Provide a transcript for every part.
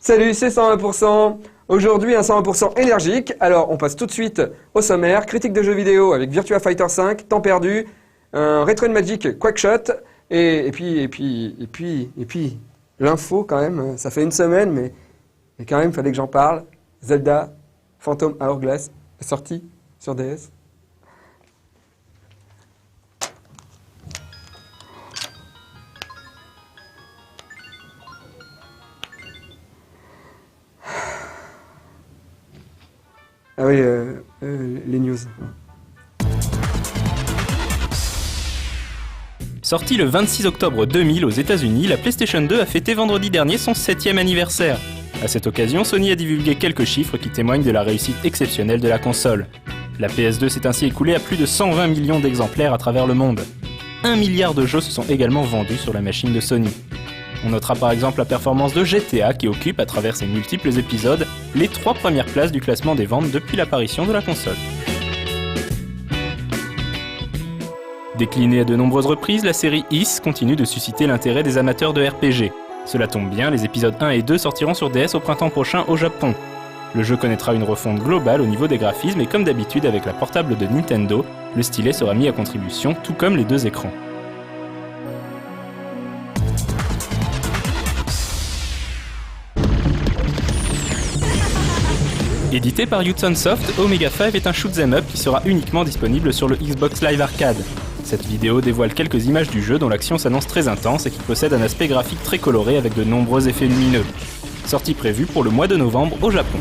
Salut, c'est 120%. Aujourd'hui, un 120% énergique. Alors, on passe tout de suite au sommaire. Critique de jeux vidéo avec Virtua Fighter 5, Temps perdu, un Retro Magic Quackshot, et puis, l'info quand même. Ça fait une semaine, mais quand même, il fallait que j'en parle. Zelda Phantom Hourglass est sorti sur DS. Ah oui, les news. Sortie le 26 octobre 2000 aux États-Unis, la PlayStation 2 a fêté vendredi dernier son 7e anniversaire. À cette occasion, Sony a divulgué quelques chiffres qui témoignent de la réussite exceptionnelle de la console. La PS2 s'est ainsi écoulée à plus de 120 millions d'exemplaires à travers le monde. 1 milliard de jeux se sont également vendus sur la machine de Sony. On notera par exemple la performance de GTA qui occupe, à travers ses multiples épisodes, les 3 premières places du classement des ventes depuis l'apparition de la console. Déclinée à de nombreuses reprises, la série Ys continue de susciter l'intérêt des amateurs de RPG. Cela tombe bien, les épisodes 1 et 2 sortiront sur DS au printemps prochain au Japon. Le jeu connaîtra une refonte globale au niveau des graphismes et comme d'habitude avec la portable de Nintendo, le stylet sera mis à contribution, tout comme les 2 écrans. Édité par Hudson Soft, Omega 5 est un shoot'em up qui sera uniquement disponible sur le Xbox Live Arcade. Cette vidéo dévoile quelques images du jeu dont l'action s'annonce très intense et qui possède un aspect graphique très coloré avec de nombreux effets lumineux. Sortie prévue pour le mois de novembre au Japon.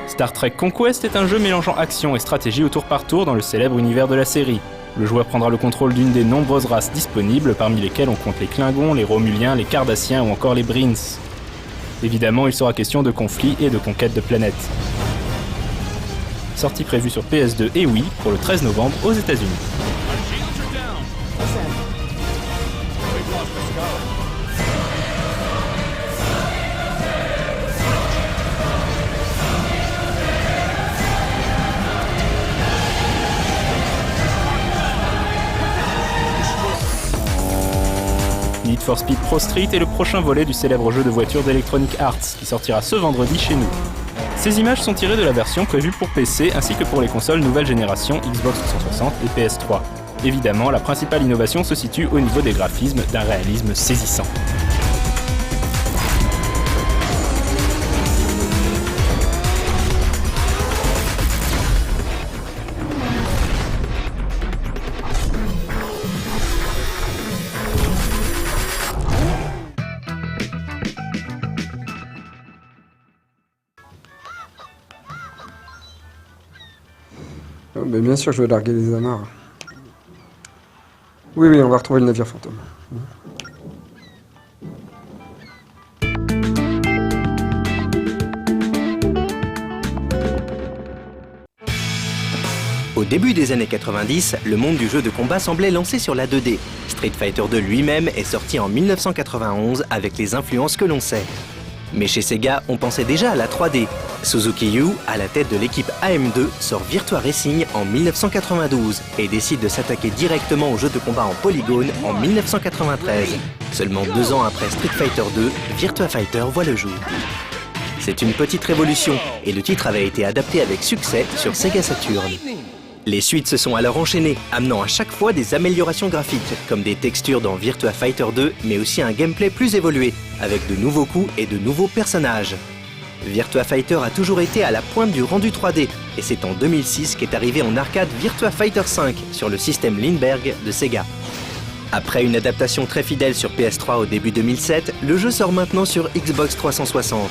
Star Trek Conquest est un jeu mélangeant action et stratégie au tour par tour dans le célèbre univers de la série. Le joueur prendra le contrôle d'une des nombreuses races disponibles, parmi lesquelles on compte les Klingons, les Romuliens, les Cardassiens ou encore les Brins. Évidemment, il sera question de conflits et de conquête de planètes. Sortie prévue sur PS2 et Wii pour le 13 novembre aux États-Unis. Need for Speed Pro Street est le prochain volet du célèbre jeu de voiture d'Electronic Arts, qui sortira ce vendredi chez nous. Ces images sont tirées de la version prévue pour PC ainsi que pour les consoles nouvelle génération Xbox 360 et PS3. Évidemment, la principale innovation se situe au niveau des graphismes d'un réalisme saisissant. Oh, mais bien sûr, je vais larguer les amarres. Oui, on va retrouver le navire fantôme. Au début des années 90, le monde du jeu de combat semblait lancé sur la 2D. Street Fighter 2 lui-même est sorti en 1991 avec les influences que l'on sait. Mais chez Sega, on pensait déjà à la 3D. Suzuki Yu, à la tête de l'équipe AM2, sort Virtua Racing en 1992 et décide de s'attaquer directement aux jeux de combat en polygone en 1993. Seulement 2 ans après Street Fighter 2, Virtua Fighter voit le jour. C'est une petite révolution et le titre avait été adapté avec succès sur Sega Saturn. Les suites se sont alors enchaînées, amenant à chaque fois des améliorations graphiques, comme des textures dans Virtua Fighter 2, mais aussi un gameplay plus évolué, avec de nouveaux coups et de nouveaux personnages. Virtua Fighter a toujours été à la pointe du rendu 3D, et c'est en 2006 qu'est arrivé en arcade Virtua Fighter 5 sur le système Lindbergh de Sega. Après une adaptation très fidèle sur PS3 au début 2007, le jeu sort maintenant sur Xbox 360.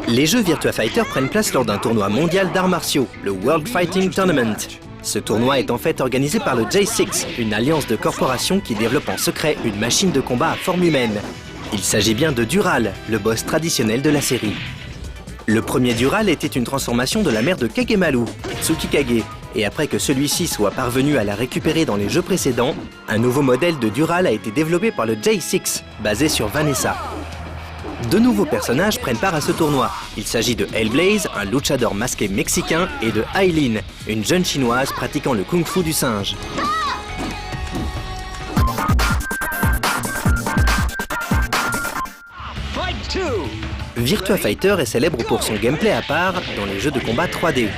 Les jeux Virtua Fighter prennent place lors d'un tournoi mondial d'arts martiaux, le World Fighting Tournament. Ce tournoi est en fait organisé par le J6, une alliance de corporations qui développe en secret une machine de combat à forme humaine. Il s'agit bien de Dural, le boss traditionnel de la série. Le premier Dural était une transformation de la mère de Kagemaru, Tsukikage, et après que celui-ci soit parvenu à la récupérer dans les jeux précédents, un nouveau modèle de Dural a été développé par le J6, basé sur Vanessa. Deux nouveaux personnages prennent part à ce tournoi. Il s'agit de Hellblaze, un luchador masqué mexicain, et de Aileen, une jeune chinoise pratiquant le kung-fu du singe. Virtua Fighter est célèbre pour son gameplay à part dans les jeux de combat 3D.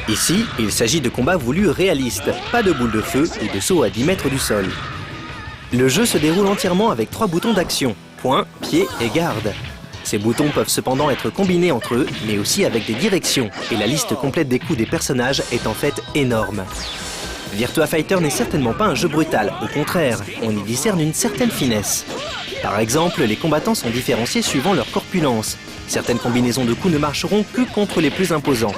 Ici, il s'agit de combats voulus réalistes, pas de boules de feu ou de sauts à 10 mètres du sol. Le jeu se déroule entièrement avec 3 boutons d'action, point, pied et garde. Ces boutons peuvent cependant être combinés entre eux, mais aussi avec des directions, et la liste complète des coups des personnages est en fait énorme. Virtua Fighter n'est certainement pas un jeu brutal, au contraire, on y discerne une certaine finesse. Par exemple, les combattants sont différenciés suivant leur corpulence. Certaines combinaisons de coups ne marcheront que contre les plus imposants.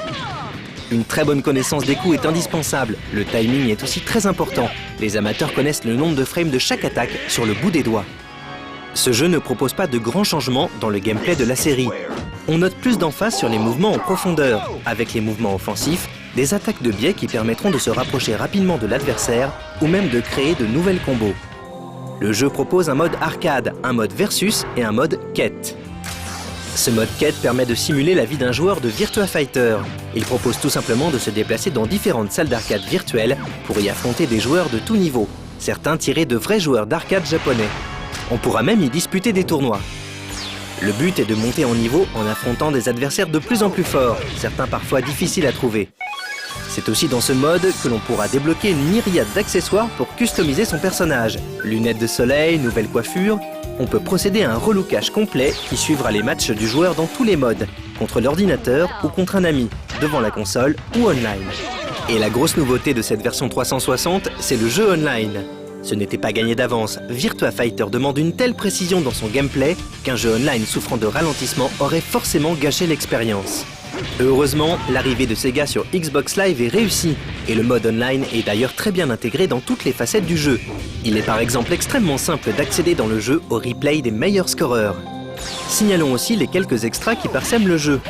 Une très bonne connaissance des coups est indispensable, le timing est aussi très important. Les amateurs connaissent le nombre de frames de chaque attaque sur le bout des doigts. Ce jeu ne propose pas de grands changements dans le gameplay de la série. On note plus d'emphase sur les mouvements en profondeur, avec les mouvements offensifs, des attaques de biais qui permettront de se rapprocher rapidement de l'adversaire ou même de créer de nouvelles combos. Le jeu propose un mode arcade, un mode versus et un mode quête. Ce mode quête permet de simuler la vie d'un joueur de Virtua Fighter. Il propose tout simplement de se déplacer dans différentes salles d'arcade virtuelles pour y affronter des joueurs de tout niveau, certains tirés de vrais joueurs d'arcade japonais. On pourra même y disputer des tournois. Le but est de monter en niveau en affrontant des adversaires de plus en plus forts, certains parfois difficiles à trouver. C'est aussi dans ce mode que l'on pourra débloquer une myriade d'accessoires pour customiser son personnage. Lunettes de soleil, nouvelle coiffure. On peut procéder à un relookage complet qui suivra les matchs du joueur dans tous les modes, contre l'ordinateur ou contre un ami, devant la console ou online. Et la grosse nouveauté de cette version 360, c'est le jeu online. Ce n'était pas gagné d'avance, Virtua Fighter demande une telle précision dans son gameplay qu'un jeu online souffrant de ralentissement aurait forcément gâché l'expérience. Heureusement, l'arrivée de Sega sur Xbox Live est réussie, et le mode online est d'ailleurs très bien intégré dans toutes les facettes du jeu. Il est par exemple extrêmement simple d'accéder dans le jeu au replay des meilleurs scoreurs. Signalons aussi les quelques extras qui parsèment le jeu.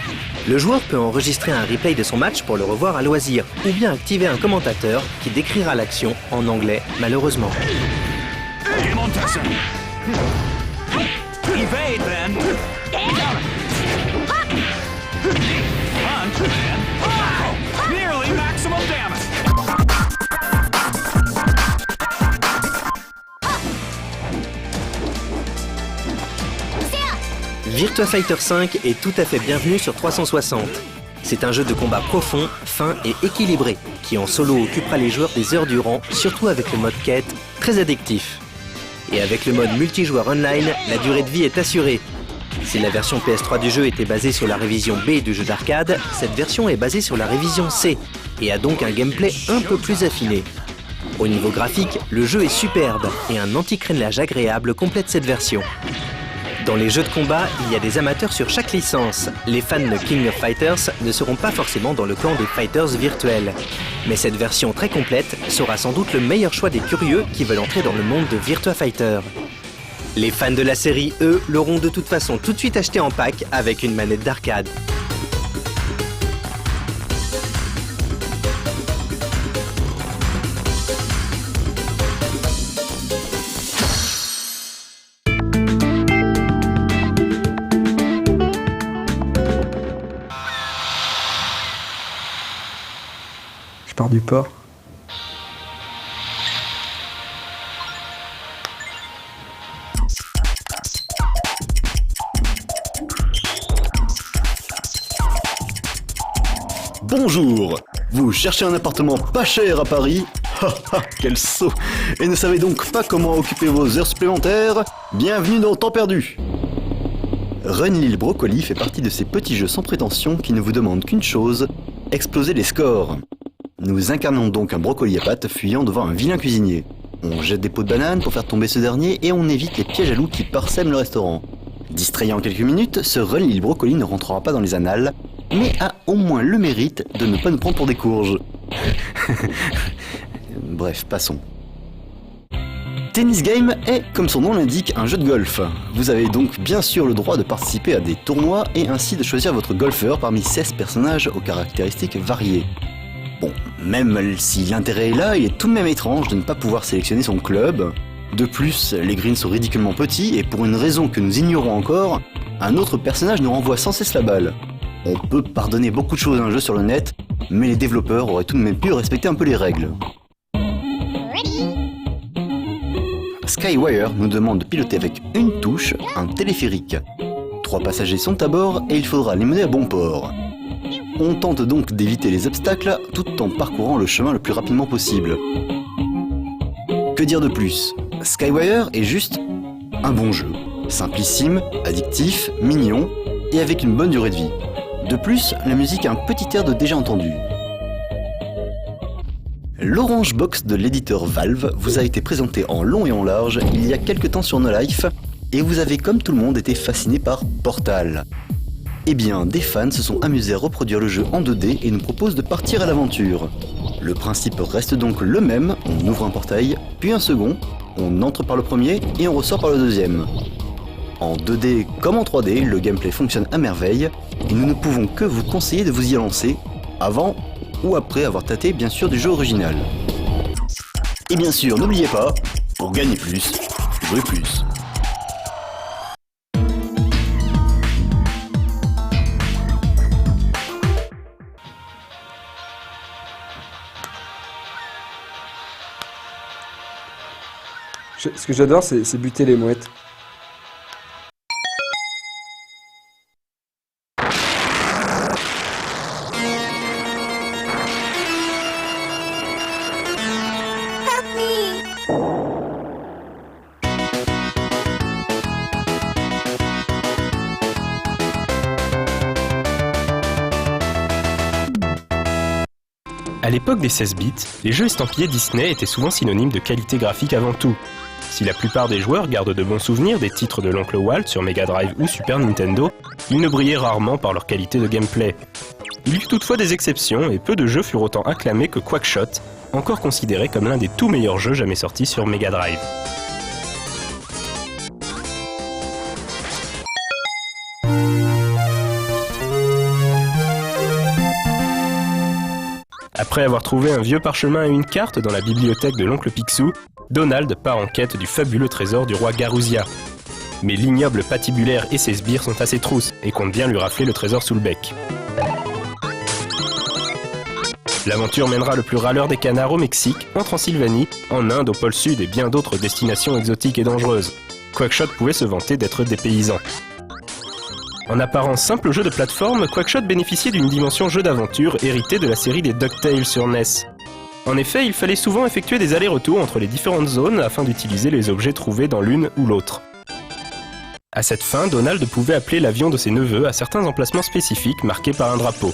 Le joueur peut enregistrer un replay de son match pour le revoir à loisir, ou bien activer un commentateur qui décrira l'action en anglais, malheureusement. Virtua Fighter 5 est tout à fait bienvenu sur 360. C'est un jeu de combat profond, fin et équilibré, qui en solo occupera les joueurs des heures durant, surtout avec le mode quête, très addictif. Et avec le mode multijoueur online, la durée de vie est assurée. Si la version PS3 du jeu était basée sur la révision B du jeu d'arcade, cette version est basée sur la révision C, et a donc un gameplay un peu plus affiné. Au niveau graphique, le jeu est superbe, et un anti-crénelage agréable complète cette version. Dans les jeux de combat, il y a des amateurs sur chaque licence. Les fans de King of Fighters ne seront pas forcément dans le clan des fighters virtuels. Mais cette version très complète sera sans doute le meilleur choix des curieux qui veulent entrer dans le monde de Virtua Fighter. Les fans de la série, eux, l'auront de toute façon tout de suite acheté en pack avec une manette d'arcade. Je pars du port. Bonjour! Vous cherchez un appartement pas cher à Paris? Quel saut! Et ne savez donc pas comment occuper vos heures supplémentaires? Bienvenue dans Temps Perdu! Run Lil Brocoli fait partie de ces petits jeux sans prétention qui ne vous demandent qu'une chose, exploser les scores. Nous incarnons donc un brocoli à pâte fuyant devant un vilain cuisinier. On jette des pots de banane pour faire tomber ce dernier et on évite les pièges à loups qui parsèment le restaurant. Distrayant quelques minutes, ce Run Lil Brocoli ne rentrera pas dans les annales, mais a au moins le mérite de ne pas nous prendre pour des courges. Bref, passons. Tennis Game est, comme son nom l'indique, un jeu de golf. Vous avez donc bien sûr le droit de participer à des tournois et ainsi de choisir votre golfeur parmi 16 personnages aux caractéristiques variées. Bon, même si l'intérêt est là, il est tout de même étrange de ne pas pouvoir sélectionner son club. De plus, les greens sont ridiculement petits et pour une raison que nous ignorons encore, un autre personnage nous renvoie sans cesse la balle. On peut pardonner beaucoup de choses à un jeu sur le net, mais les développeurs auraient tout de même pu respecter un peu les règles. Skywire nous demande de piloter avec une touche un téléphérique. 3 passagers sont à bord et il faudra les mener à bon port. On tente donc d'éviter les obstacles tout en parcourant le chemin le plus rapidement possible. Que dire de plus? Skywire est juste un bon jeu. Simplissime, addictif, mignon et avec une bonne durée de vie. De plus, la musique a un petit air de déjà entendu. L'Orange Box de l'éditeur Valve vous a été présenté en long et en large il y a quelques temps sur No Life et vous avez comme tout le monde été fasciné par Portal. Eh bien, des fans se sont amusés à reproduire le jeu en 2D et nous proposent de partir à l'aventure. Le principe reste donc le même, on ouvre un portail, puis un second, on entre par le premier et on ressort par le deuxième. En 2D comme en 3D, le gameplay fonctionne à merveille et nous ne pouvons que vous conseiller de vous y lancer avant ou après avoir tâté bien sûr du jeu original. Et bien sûr, n'oubliez pas, pour gagner plus, jouez plus. Ce que j'adore, c'est buter les mouettes. À l'époque des 16 bits, les jeux estampillés Disney étaient souvent synonymes de qualité graphique avant tout. Si la plupart des joueurs gardent de bons souvenirs des titres de l'oncle Walt sur Mega Drive ou Super Nintendo, ils ne brillaient rarement par leur qualité de gameplay. Il y eut toutefois des exceptions et peu de jeux furent autant acclamés que Quackshot, encore considéré comme l'un des tout meilleurs jeux jamais sortis sur Mega Drive. Après avoir trouvé un vieux parchemin et une carte dans la bibliothèque de l'oncle Picsou, Donald part en quête du fabuleux trésor du roi Garousia. Mais l'ignoble patibulaire et ses sbires sont à ses trousses et comptent bien lui rafler le trésor sous le bec. L'aventure mènera le plus râleur des canards au Mexique, en Transylvanie, en Inde, au pôle Sud et bien d'autres destinations exotiques et dangereuses. Quackshot pouvait se vanter d'être des paysans. En apparence simple jeu de plateforme, Quackshot bénéficiait d'une dimension jeu d'aventure héritée de la série des DuckTales sur NES. En effet, il fallait souvent effectuer des allers-retours entre les différentes zones afin d'utiliser les objets trouvés dans l'une ou l'autre. À cette fin, Donald pouvait appeler l'avion de ses neveux à certains emplacements spécifiques marqués par un drapeau.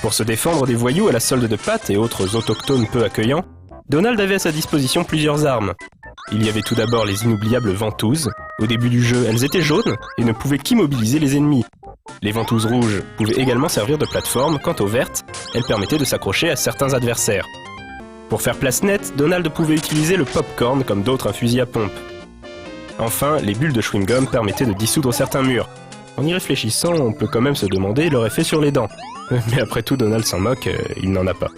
Pour se défendre des voyous à la solde de pâtes et autres autochtones peu accueillants, Donald avait à sa disposition plusieurs armes. Il y avait tout d'abord les inoubliables ventouses. Au début du jeu, elles étaient jaunes et ne pouvaient qu'immobiliser les ennemis. Les ventouses rouges pouvaient également servir de plateforme, quant aux vertes, elles permettaient de s'accrocher à certains adversaires. Pour faire place nette, Donald pouvait utiliser le popcorn comme d'autres un fusil à pompe. Enfin, les bulles de chewing-gum permettaient de dissoudre certains murs. En y réfléchissant, on peut quand même se demander leur effet sur les dents. Mais après tout, Donald s'en moque, il n'en a pas.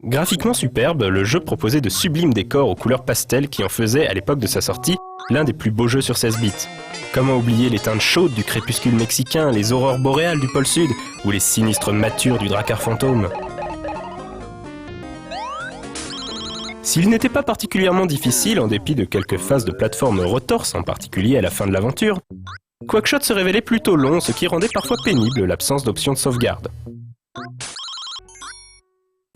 Graphiquement superbe, le jeu proposait de sublimes décors aux couleurs pastel qui en faisaient, à l'époque de sa sortie, l'un des plus beaux jeux sur 16 bits. Comment oublier les teintes chaudes du crépuscule mexicain, les aurores boréales du pôle Sud, ou les sinistres matures du Drakkar fantôme. S'il n'était pas particulièrement difficile, en dépit de quelques phases de plateforme retorse, en particulier à la fin de l'aventure, Quackshot se révélait plutôt long, ce qui rendait parfois pénible l'absence d'option de sauvegarde.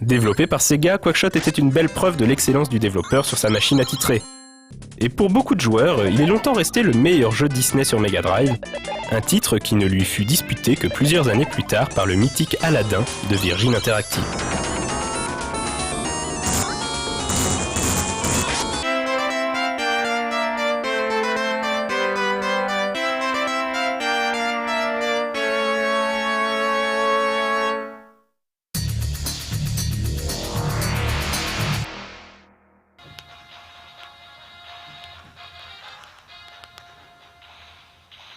Développé par Sega, Quackshot était une belle preuve de l'excellence du développeur sur sa machine attitrée. Et pour beaucoup de joueurs, il est longtemps resté le meilleur jeu Disney sur Mega Drive, un titre qui ne lui fut disputé que plusieurs années plus tard par le mythique Aladdin de Virgin Interactive.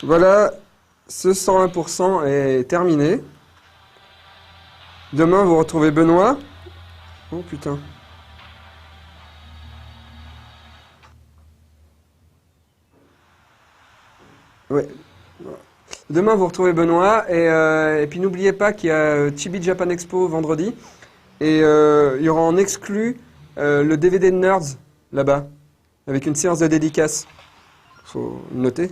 Voilà, ce 101% est terminé. Demain, vous retrouvez Benoît. Oh putain. Ouais. Demain, vous retrouvez Benoît. Et puis, n'oubliez pas qu'il y a Chibi Japan Expo vendredi. Et il y aura en exclu le DVD de Nerds là-bas, avec une séance de dédicace. Faut le noter.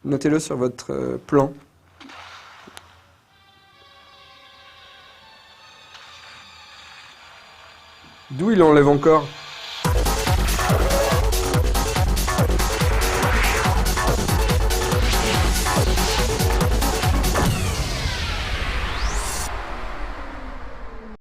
Notez-le sur votre plan. D'où il enlève encore?